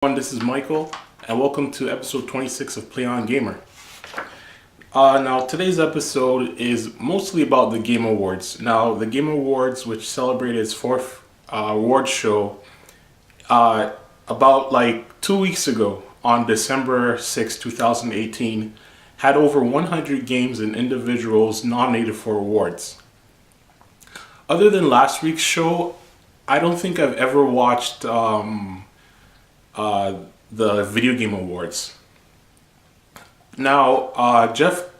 This is Michael, and welcome to episode 26 of Play On Gamer. Now, today's episode is mostly about the Game Awards. Now, the Game Awards, which celebrated its fourth award show, about like 2 weeks ago, on December 6, 2018, had over 100 games and individuals nominated for awards. Other than last week's show, I don't think I've ever watched the Video Game Awards. Now, Jeff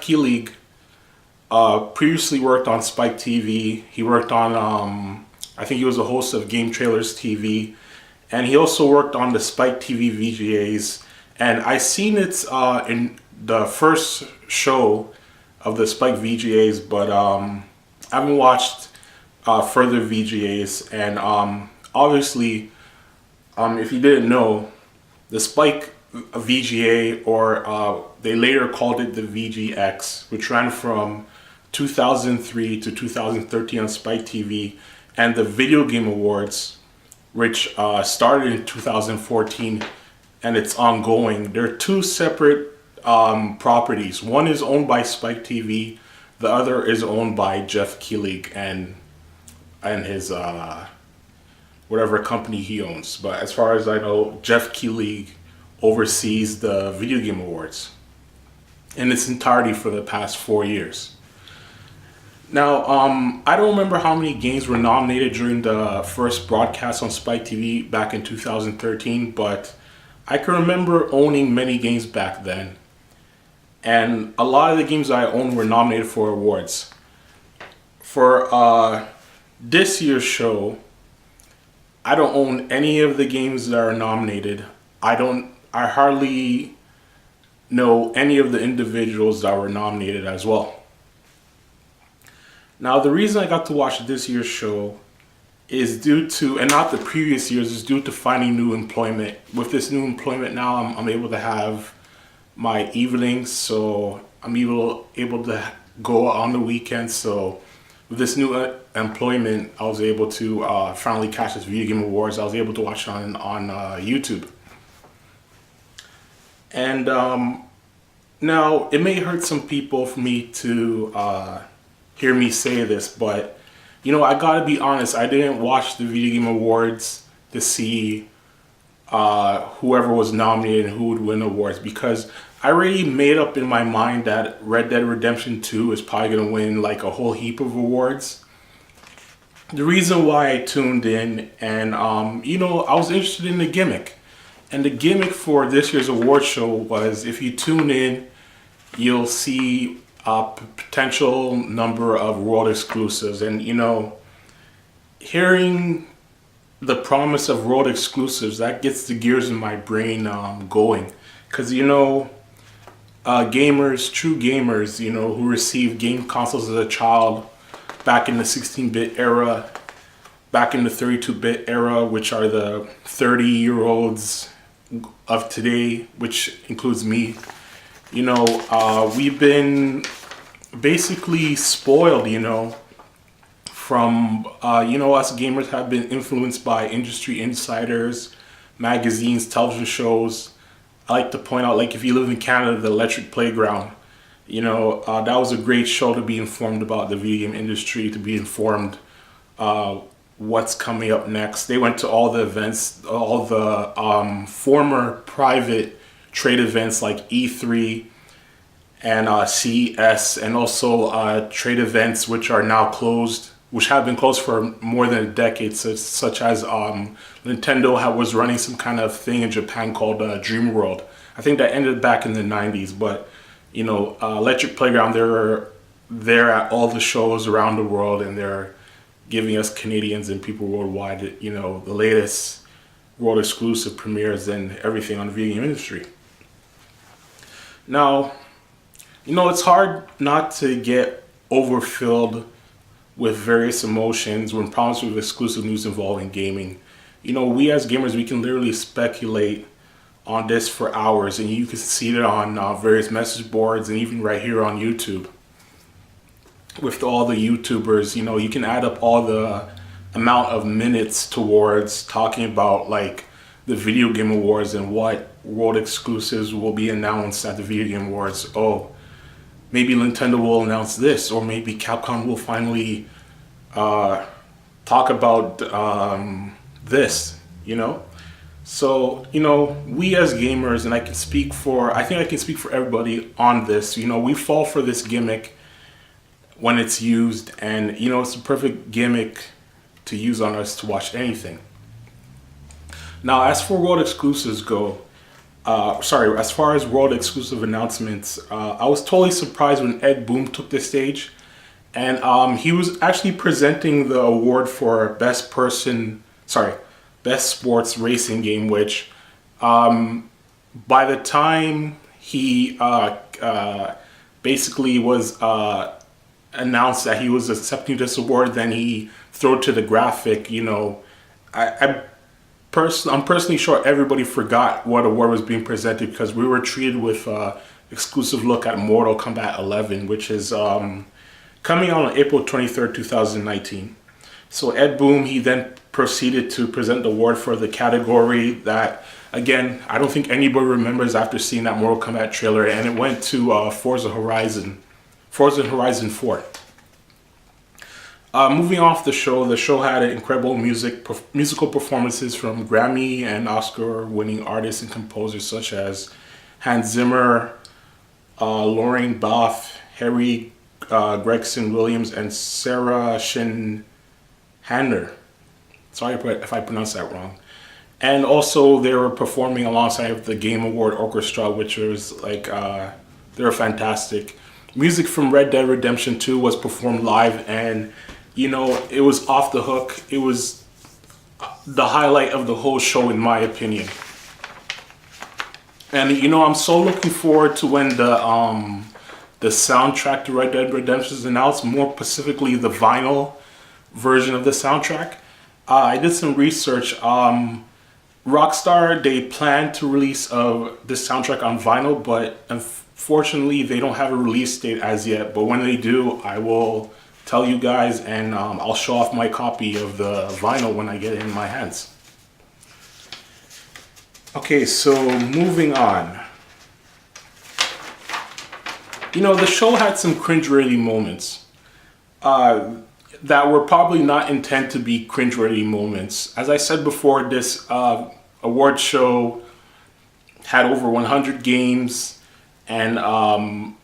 Keighley previously worked on Spike TV. He worked on, I think he was a host of Game Trailers TV, and he also worked on the Spike TV VGAs. And I seen it in the first show of the Spike VGAs, but I haven't watched further VGAs. And obviously, if you didn't know, the Spike VGA, or they later called it the VGX, which ran from 2003 to 2013 on Spike TV, and the Video Game Awards, which started in 2014 and it's ongoing. They're two separate properties. One is owned by Spike TV, the other is owned by Jeff Keighley and his whatever company he owns. But as far as I know, Jeff Keighley oversees the Video Game Awards in its entirety for the past 4 years. Now, I don't remember how many games were nominated during the first broadcast on Spike TV back in 2013, but I can remember owning many games back then. And a lot of the games I owned were nominated for awards. For this year's show, I don't own any of the games that are nominated. I hardly know any of the individuals that were nominated as well. Now, the reason I got to watch this year's show is due to, and not the previous years, is due to finding new employment. With this new employment now, I'm able to have my evenings, so I'm able to go on the weekends. So with this new employment, I was able to finally catch this Video Game Awards. I was able to watch it on YouTube. And now, it may hurt some people for me to hear me say this, but you know, I gotta be honest, I didn't watch the Video Game Awards to see whoever was nominated and who would win awards, because I already made up in my mind that Red Dead Redemption 2 is probably going to win like a whole heap of awards. The reason why I tuned in, and you know, I was interested in the gimmick. And the gimmick for this year's award show was, if you tune in, you'll see a potential number of world exclusives. And you know, hearing the promise of world exclusives, that gets the gears in my brain going. Because you know, true gamers, you know, who received game consoles as a child back in the 16-bit era, back in the 32-bit era, which are the 30-year-olds of today, which includes me. You know, we've been basically spoiled, you know, from, you know, us gamers have been influenced by industry insiders, magazines, television shows. I like to point out, like, if you live in Canada, the Electric Playground, you know, that was a great show to be informed about the video game industry, to be informed what's coming up next. They went to all the events, all the former private trade events like E3 and CES, and also trade events which are now closed, which have been closed for more than a decade, such as Nintendo was running some kind of thing in Japan called Dream World. I think that ended back in the 90s, but you know, Electric Playground, they're at all the shows around the world, and they're giving us Canadians and people worldwide, you know, the latest world exclusive premieres and everything on the video game industry. Now, you know, it's hard not to get overfilled with various emotions when promised with exclusive news involving gaming. You know, we as gamers, we can literally speculate on this for hours, and you can see it on various message boards and even right here on YouTube. With all the YouTubers, you know, you can add up all the amount of minutes towards talking about like the Video Game Awards and what world exclusives will be announced at the Video Game Awards. Oh, maybe Nintendo will announce this, or maybe Capcom will finally talk about this, you know? So, you know, we as gamers, and I think I can speak for everybody on this, you know, we fall for this gimmick when it's used, and, you know, it's the perfect gimmick to use on us to watch anything. Now, as for world exclusives go, as far as world exclusive announcements, I was totally surprised when Ed Boon took the stage, and he was actually presenting the award for best sports racing game, which by the time he basically was announced that he was accepting this award, then he threw it to the graphic. You know, I'm personally sure everybody forgot what award was being presented because we were treated with exclusive look at Mortal Kombat 11, which is coming out on April 23rd, 2019. So Ed Boon, he then proceeded to present the award for the category that, again, I don't think anybody remembers after seeing that Mortal Kombat trailer, and it went to Forza Horizon 4. Moving off the show had incredible musical performances from Grammy and Oscar-winning artists and composers such as Hans Zimmer, Lorraine Boff, Harry Gregson Williams, and Sarah Hanner. Sorry if I pronounced that wrong. And also they were performing alongside the Game Award Orchestra, which was like, they were fantastic. Music from Red Dead Redemption 2 was performed live, and you know, it was off the hook. It was the highlight of the whole show, in my opinion. And you know, I'm so looking forward to when the soundtrack to Red Dead Redemption is announced, more specifically the vinyl version of the soundtrack. I did some research. Rockstar, they plan to release this soundtrack on vinyl, but unfortunately they don't have a release date as yet. But when they do, I will tell you guys, and I'll show off my copy of the vinyl when I get it in my hands. Okay, so moving on. You know, the show had some cringeworthy moments that were probably not intended to be cringeworthy moments. As I said before, this award show had over 100 games and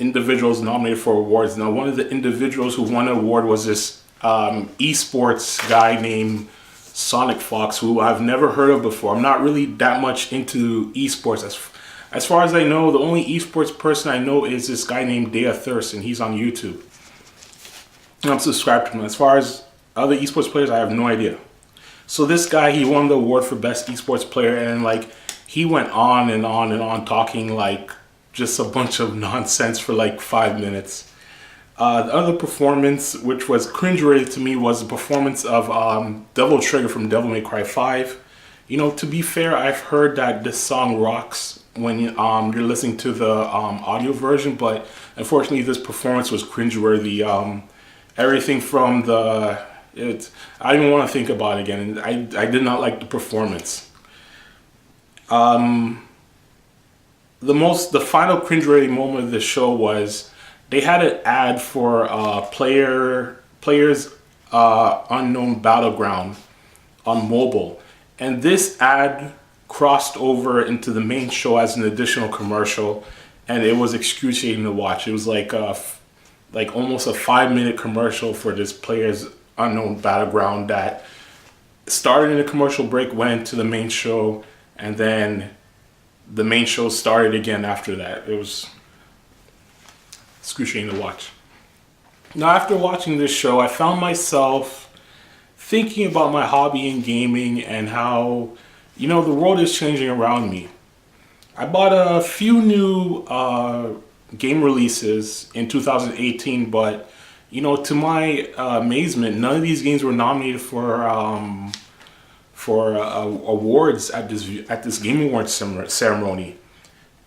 individuals nominated for awards. Now, one of the individuals who won an award was this esports guy named Sonic Fox, who I've never heard of before. I'm not really that much into esports. As far as I know, the only esports person I know is this guy named Dea Thirst, and he's on YouTube. I'm subscribed to him. As far as other esports players, I have no idea. So this guy, he won the award for best esports player, and like he went on and on and on talking like just a bunch of nonsense for like 5 minutes. The other performance, which was cringeworthy to me, was the performance of Devil Trigger from Devil May Cry 5. You know, to be fair, I've heard that this song rocks when you're listening to the audio version, but unfortunately this performance was cringeworthy. Everything from I don't even want to think about it again. I did not like the performance. The final cringeworthy moment of the show was they had an ad for Players Unknown Battleground on mobile, and this ad crossed over into the main show as an additional commercial, and it was excruciating to watch. It was like almost a 5-minute commercial for this Players Unknown Battleground that started in a commercial break, went to the main show, and then the main show started again after that. It was excruciating to watch. Now, after watching this show, I found myself thinking about my hobby in gaming and how, you know, the world is changing around me. I bought a few new game releases in 2018, but you know, to my amazement, none of these games were nominated for awards at this Game Awards ceremony.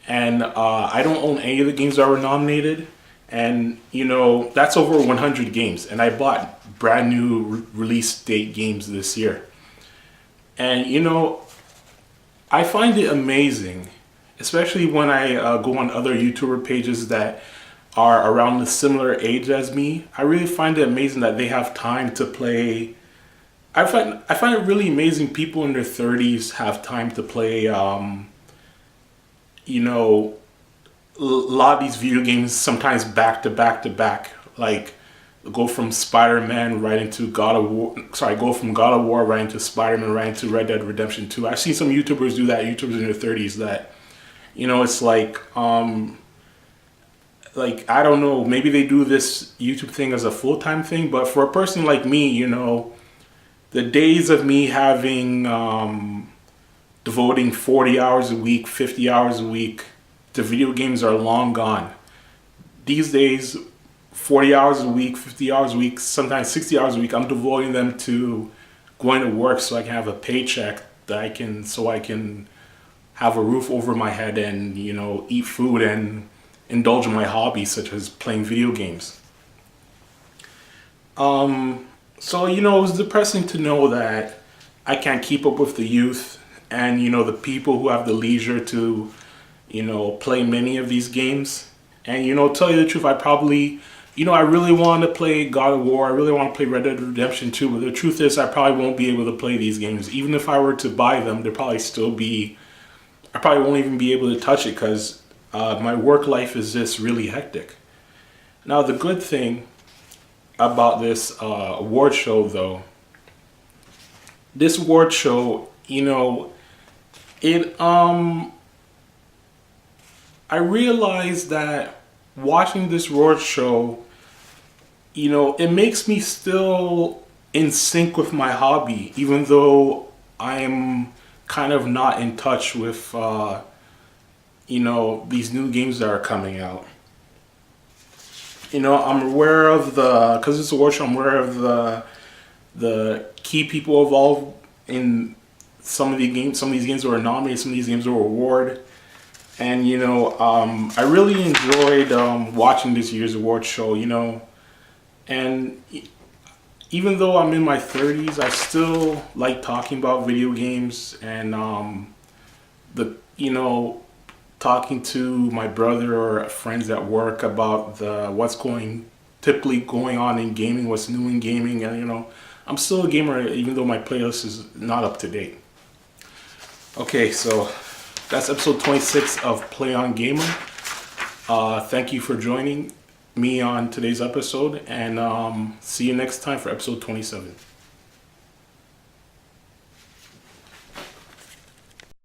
And I don't own any of the games that were nominated, and you know, that's over 100 games, and I bought brand new release date games this year. And you know, I find it amazing, especially when I go on other YouTuber pages that are around the similar age as me. I really find it amazing that they have time to play. I find it really amazing people in their 30s have time to play. You know, a lot of these video games sometimes back to back to back. Like go from Spider-Man right into God of War. Sorry, go from God of War right into Spider-Man right into Red Dead Redemption 2. I've seen some YouTubers do that. YouTubers in their 30s that it's like I don't know, maybe they do this YouTube thing as a full-time thing, but for a person like me, the days of me having devoting 40 hours a week, 50 hours a week to video games are long gone. These days, 40 hours a week, 50 hours a week, sometimes 60 hours a week, I'm devoting them to going to work so I can have a paycheck that I can have a roof over my head and, eat food and indulge in my hobbies such as playing video games. So, it was depressing to know that I can't keep up with the youth and, the people who have the leisure to, play many of these games. And, tell you the truth, I probably, I really want to play God of War. I really want to play Red Dead Redemption 2. But the truth is, I probably won't be able to play these games. Even if I were to buy them, I probably won't even be able to touch it because my work life is just really hectic. Now, the good thing about this award show, though, this award show, it I realized that watching this award show, it makes me still in sync with my hobby, even though I'm kind of not in touch with these new games that are coming out. I'm aware of because it's a award show, I'm aware of the key people involved in some of these games. Some of these games were nominated, some of these games were awarded. And, I really enjoyed watching this year's award show, and even though I'm in my 30s, I still like talking about video games and, talking to my brother or friends at work about what's typically going on in gaming, what's new in gaming, and I'm still a gamer even though my playlist is not up to date. Okay, so that's episode 26 of Play On Gamer. Thank you for joining me on today's episode, and see you next time for episode 27.